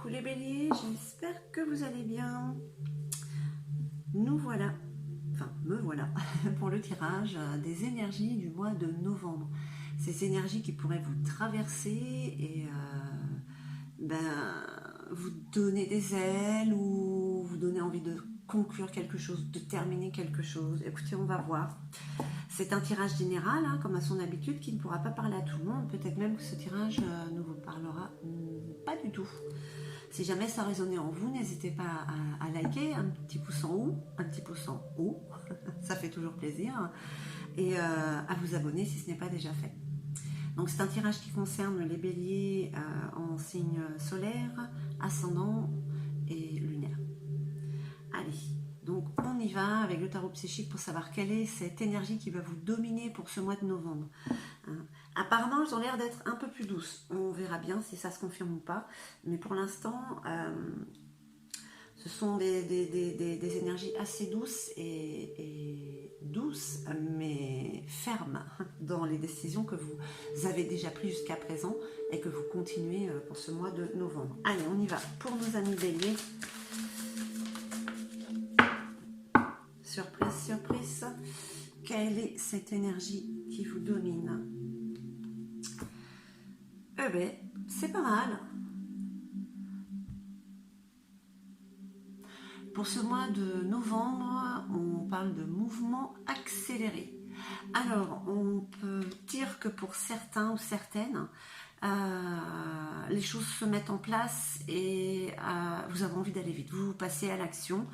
Coucou les béliers, j'espère que vous allez bien. Nous voilà, enfin me voilà, pour le tirage des énergies du mois de novembre. Ces énergies qui pourraient vous traverser et vous donner des ailes ou vous donner envie de conclure quelque chose, de terminer quelque chose. Écoutez, on va voir. C'est un tirage général, hein, comme à son habitude, qui ne pourra pas parler à tout le monde. Peut-être même que ce tirage ne vous parlera pas du tout. Si jamais ça résonnait en vous, n'hésitez pas à liker, un petit pouce en haut, ça fait toujours plaisir, et à vous abonner si ce n'est pas déjà fait. Donc c'est un tirage qui concerne les béliers en signe solaire, ascendant et lunaire. Allez, donc on y va avec le tarot psychique pour savoir quelle est cette énergie qui va vous dominer pour ce mois de novembre. Apparemment, elles ont l'air d'être un peu plus douces. On verra bien si ça se confirme ou pas. Mais pour l'instant, ce sont des énergies assez douces douces, mais fermes dans les décisions que vous avez déjà prises jusqu'à présent et que vous continuez pour ce mois de novembre. Allez, on y va. Pour nos amis béliers, surprise, surprise, quelle est cette énergie qui vous domine? Eh bien, c'est pas mal. Pour ce mois de novembre, on parle de mouvement accéléré. Alors, on peut dire que pour certains ou certaines, les choses se mettent en place et vous avez envie d'aller vite. Vous passez à l'action.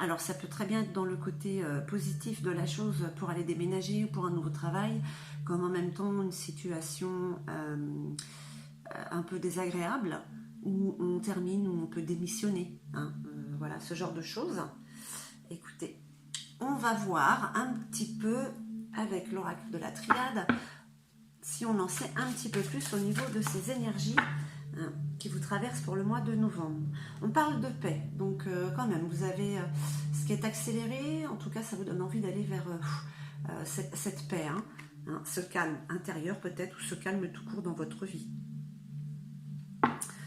Alors, ça peut très bien être dans le côté positif de la chose pour aller déménager ou pour un nouveau travail, comme en même temps une situation un peu désagréable où on termine, où on peut démissionner. Voilà, ce genre de choses. Écoutez, on va voir un petit peu avec l'oracle de la triade si on en sait un petit peu plus au niveau de ces énergies qui vous traversent pour le mois de novembre. On parle de paix, donc quand même, vous avez ce qui est accéléré, en tout cas ça vous donne envie d'aller vers cette paix, ce calme intérieur peut-être, ou ce calme tout court dans votre vie.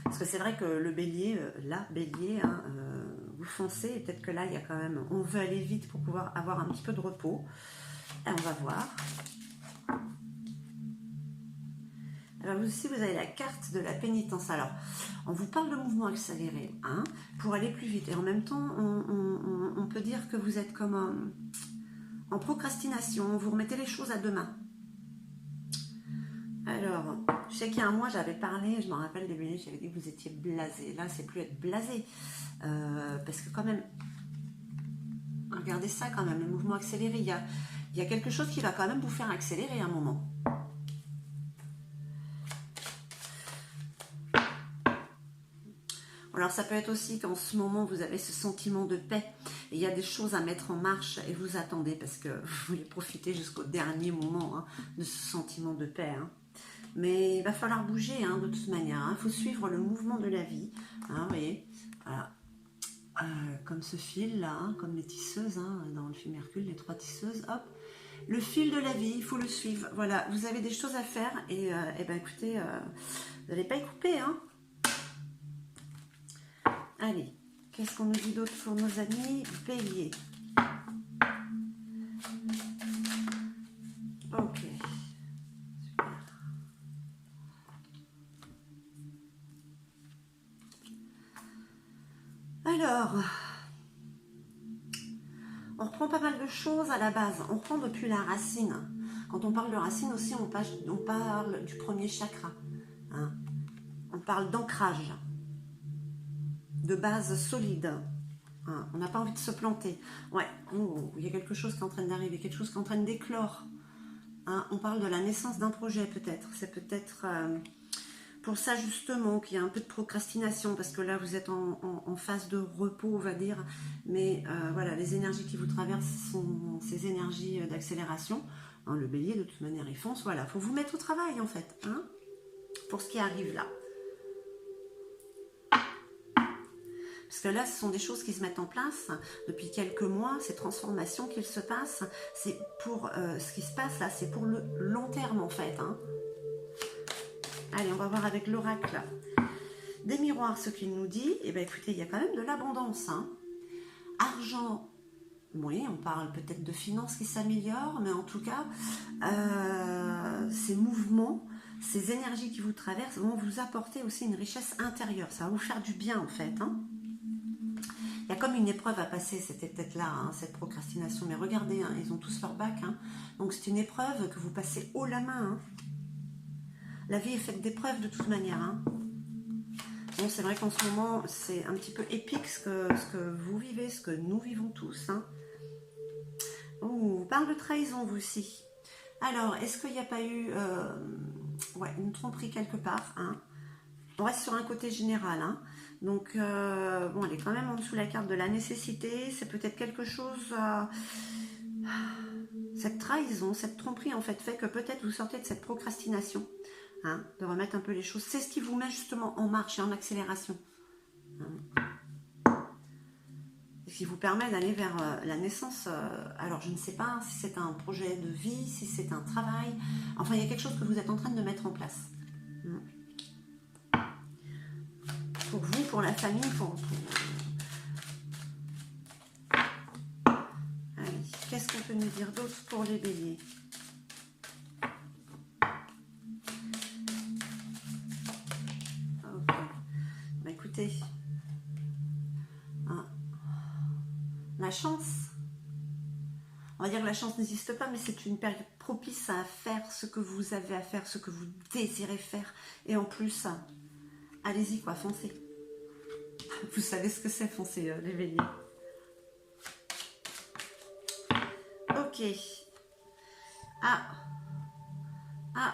Parce que c'est vrai que le bélier, vous foncez, et peut-être que là, il y a quand même, on veut aller vite pour pouvoir avoir un petit peu de repos. Et on va voir. Alors vous aussi, vous avez la carte de la pénitence. Alors, on vous parle de mouvement accéléré, pour aller plus vite. Et en même temps, on peut dire que vous êtes comme en procrastination, vous remettez les choses à demain. Alors, je sais qu'il y a un mois, j'avais parlé, je me rappelle des béliers, j'avais dit que vous étiez blasé. Là, c'est plus être blasé. Parce que quand même, regardez ça quand même, le mouvement accéléré, il y a quelque chose qui va quand même vous faire accélérer un moment. Alors ça peut être aussi qu'en ce moment vous avez ce sentiment de paix et il y a des choses à mettre en marche et vous attendez parce que vous voulez profiter jusqu'au dernier moment de ce sentiment de paix. Mais il va falloir bouger de toute manière. Il faut suivre le mouvement de la vie. Vous voyez, voilà. Comme ce fil là, comme les tisseuses dans le film Hercule, les 3 tisseuses, hop, le fil de la vie, il faut le suivre. Voilà, vous avez des choses à faire et écoutez, vous n'allez pas y couper. Allez, qu'est-ce qu'on nous dit d'autre pour nos amis béliers? Ok, super. Alors, on reprend pas mal de choses à la base. On reprend depuis la racine. Quand on parle de racine aussi, on parle du premier chakra. On parle d'ancrage, de base solide. On n'a pas envie de se planter. Ouais, il y a quelque chose qui est en train d'arriver, quelque chose qui est en train d'éclore. On parle de la naissance d'un projet peut-être. C'est peut-être pour ça justement qu'il y a un peu de procrastination parce que là vous êtes en phase de repos on va dire. Mais voilà, les énergies qui vous traversent sont ces énergies d'accélération. Le bélier de toute manière il fonce. Voilà, il faut vous mettre au travail en fait. Pour ce qui arrive là. Parce que là, ce sont des choses qui se mettent en place depuis quelques mois, ces transformations qu'il se passe, c'est pour ce qui se passe là, c'est pour le long terme en fait. Allez, on va voir avec l'oracle Des miroirs, ce qu'il nous dit, eh bien écoutez, il y a quand même de l'abondance. Hein. Argent, oui, on parle peut-être de finances qui s'améliorent, mais en tout cas, ces mouvements, ces énergies qui vous traversent vont vous apporter aussi une richesse intérieure. Ça va vous faire du bien en fait. Hein. Il y a comme une épreuve à passer, c'était peut-être là, hein, cette procrastination. Mais regardez, hein, ils ont tous leur bac. Hein. Donc c'est une épreuve que vous passez haut la main. Hein. La vie est faite d'épreuves de toute manière. Hein. Bon, c'est vrai qu'en ce moment, c'est un petit peu épique ce que vous vivez, ce que nous vivons tous. Hein. Oh, on vous parle de trahison, vous aussi. Alors, est-ce qu'il n'y a pas eu une tromperie quelque part, hein? On reste sur un côté général. Hein. Donc, bon, elle est quand même en dessous de la carte de la nécessité. C'est peut-être quelque chose... cette trahison, cette tromperie, en fait que peut-être vous sortez de cette procrastination. Hein, de remettre un peu les choses. C'est ce qui vous met justement en marche et en accélération. Hein. Ce qui vous permet d'aller vers la naissance. Alors, je ne sais pas si c'est un projet de vie, si c'est un travail. Enfin, il y a quelque chose que vous êtes en train de mettre en place. Pour vous, pour la famille, Allez, qu'est-ce qu'on peut nous dire d'autre pour les béliers? Ok. Bah, écoutez, hein, la chance, on va dire que la chance n'existe pas, mais c'est une période propice à faire ce que vous avez à faire, ce que vous désirez faire. Et en plus, allez-y, quoi, foncez. Vous savez ce que c'est, foncez, les béliers. Ok.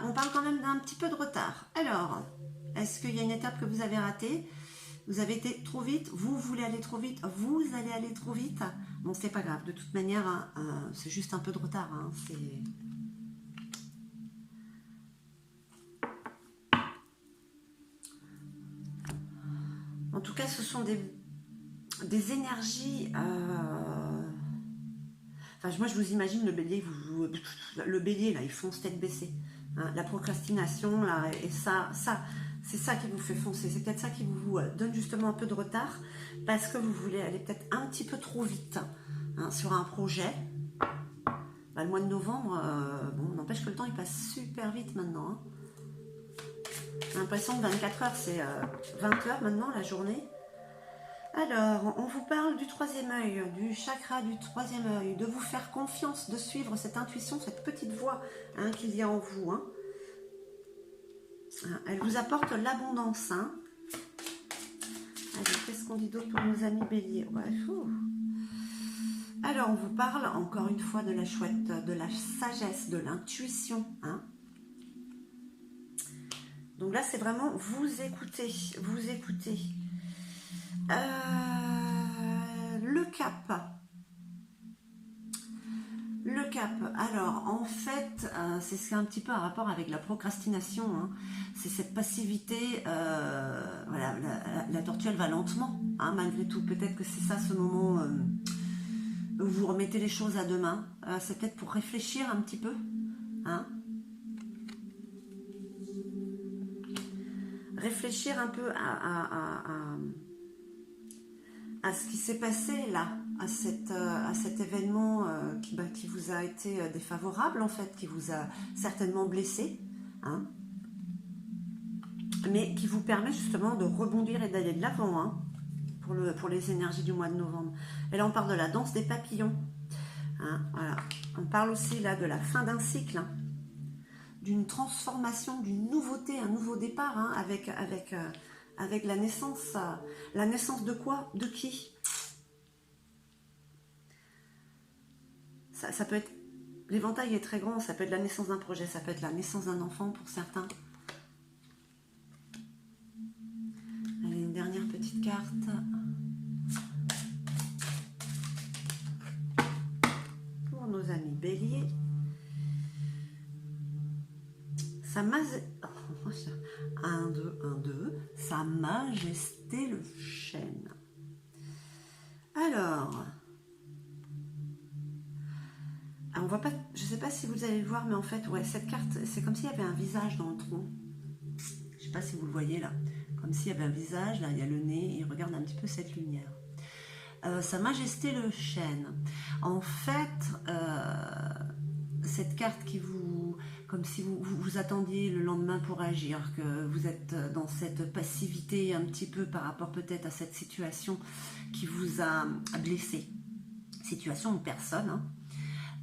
On parle quand même d'un petit peu de retard. Alors, est-ce qu'il y a une étape que vous avez ratée? Vous avez été trop vite? Vous voulez aller trop vite? Vous allez aller trop vite? Bon, c'est pas grave. De toute manière, c'est juste un peu de retard. Hein. C'est... En tout cas, ce sont des énergies... Enfin, moi, je vous imagine le bélier, le bélier, là, il fonce tête baissée. Hein, la procrastination, là, et ça c'est ça qui vous fait foncer. C'est peut-être ça qui vous donne justement un peu de retard, parce que vous voulez aller peut-être un petit peu trop vite hein, sur un projet. Bah, le mois de novembre, bon, n'empêche que le temps, il passe super vite maintenant. Hein. J'ai l'impression que 24 heures, c'est 20 heures maintenant, la journée. Alors, on vous parle du troisième œil, du chakra du troisième œil, de vous faire confiance, de suivre cette intuition, cette petite voix hein, qu'il y a en vous. Hein. Elle vous apporte l'abondance. Hein. Allez, qu'est-ce qu'on dit d'autre pour nos amis béliers? Ouais, alors, on vous parle encore une fois de la chouette, de la sagesse, de l'intuition. Hein. Donc là, c'est vraiment vous écoutez, vous écoutez. Le cap. Le cap. Alors, en fait, c'est ce qui a un petit peu un rapport avec la procrastination. Hein. C'est cette passivité. Voilà, la tortue, elle va lentement, hein, malgré tout. Peut-être que c'est ça, ce moment où vous remettez les choses à demain. C'est peut-être pour réfléchir un petit peu. Hein. Réfléchir un peu à ce qui s'est passé là, à cet événement qui vous a été défavorable en fait, qui vous a certainement blessé, hein, mais qui vous permet justement de rebondir et d'aller de l'avant hein, pour les énergies du mois de novembre. Et là on parle de la danse des papillons. Hein, voilà. On parle aussi là de la fin d'un cycle, hein, d'une transformation, d'une nouveauté, un nouveau départ hein, avec la naissance. La naissance de quoi? De qui? Ça peut être... L'éventail est très grand, ça peut être la naissance d'un projet, ça peut être la naissance d'un enfant pour certains. Allez, une dernière petite carte. Pour nos amis béliers. Sa majesté... 1, 2, 1, 2. Sa majesté le chêne. Alors... on voit pas, je ne sais pas si vous allez le voir, mais en fait, ouais, cette carte, c'est comme s'il y avait un visage dans le tronc. Je ne sais pas si vous le voyez là, comme s'il y avait un visage, là il y a le nez, et il regarde un petit peu cette lumière. Sa Majesté le chêne. En fait, cette carte qui vous... comme si vous attendiez le lendemain pour agir, que vous êtes dans cette passivité un petit peu par rapport peut-être à cette situation qui vous a blessé. Situation ou personne,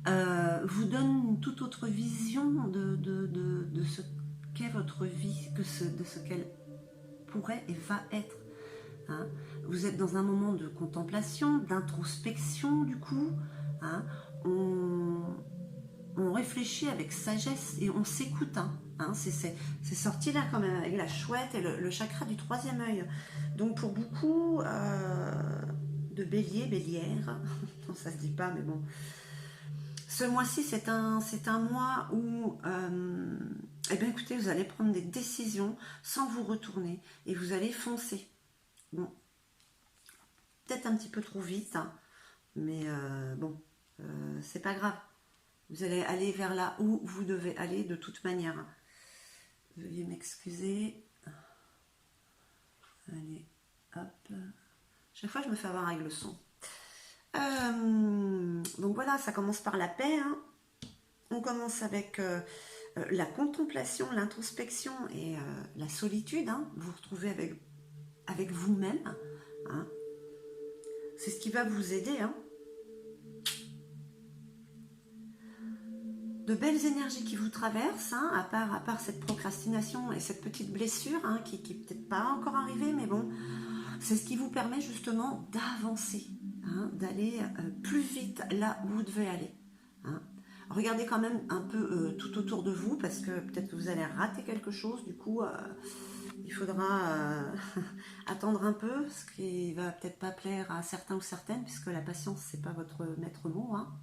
hein. Vous donne une toute autre vision de ce qu'est votre vie, de ce qu'elle pourrait et va être. Hein. Vous êtes dans un moment de contemplation, d'introspection du coup. Hein. On réfléchit avec sagesse et on s'écoute. Hein. C'est sorti là quand même avec la chouette et le chakra du troisième œil. Donc pour beaucoup de bélier, bélière, non ça se dit pas mais bon. Ce mois-ci c'est un mois où eh bien écoutez, vous allez prendre des décisions sans vous retourner et vous allez foncer. Bon, peut-être un petit peu trop vite, hein, mais bon, c'est pas grave. Vous allez aller vers là où vous devez aller de toute manière. Veuillez m'excuser. Allez, hop. Chaque fois, je me fais avoir avec le son. Donc voilà, ça commence par la paix. Hein. On commence avec la contemplation, l'introspection et la solitude. Hein. Vous vous retrouvez avec vous-même. Hein. C'est ce qui va vous aider. Hein. De belles énergies qui vous traversent, hein, à part cette procrastination et cette petite blessure hein, qui n'est peut-être pas encore arrivée, mais bon, c'est ce qui vous permet justement d'avancer, hein, d'aller plus vite là où vous devez aller. Hein. Regardez quand même un peu tout autour de vous, parce que peut-être que vous allez rater quelque chose, du coup, il faudra attendre un peu, ce qui va peut-être pas plaire à certains ou certaines, puisque la patience, c'est pas votre maître mot, hein.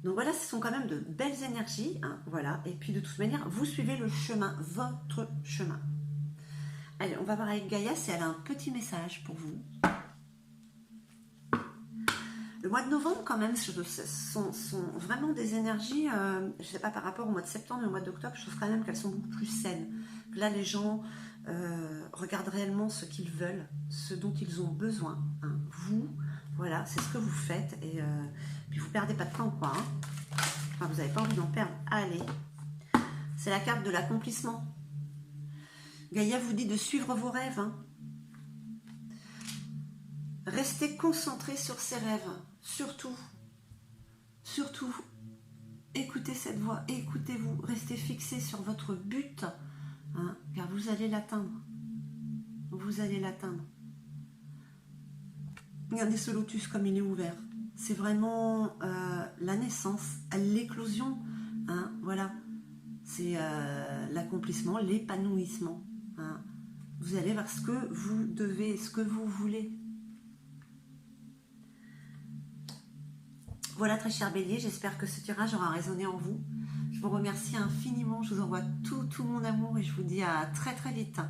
Donc voilà, ce sont quand même de belles énergies, hein, voilà. Et puis de toute manière, vous suivez le chemin, votre chemin. Allez, on va voir avec Gaïa si elle a un petit message pour vous. Le mois de novembre, quand même, sont vraiment des énergies, je ne sais pas par rapport au mois de septembre et au mois d'octobre, je trouve quand même qu'elles sont beaucoup plus saines. Que là, les gens regardent réellement ce qu'ils veulent, ce dont ils ont besoin. Hein. Vous, voilà, c'est ce que vous faites. Et puis, vous ne perdez pas de temps, quoi. Hein. Enfin, vous n'avez pas envie d'en perdre. Allez. C'est la carte de l'accomplissement. Gaïa vous dit de suivre vos rêves. Hein. Restez concentré sur ces rêves. Surtout, écoutez cette voix, écoutez-vous, restez fixé sur votre but, hein, car vous allez l'atteindre. Vous allez l'atteindre. Regardez ce lotus comme il est ouvert. C'est vraiment la naissance, l'éclosion. Hein, voilà. C'est l'accomplissement, l'épanouissement. Hein. Vous allez vers ce que vous devez, ce que vous voulez. Voilà, très cher Bélier, j'espère que ce tirage aura résonné en vous. Je vous remercie infiniment, je vous envoie tout mon amour et je vous dis à très très vite.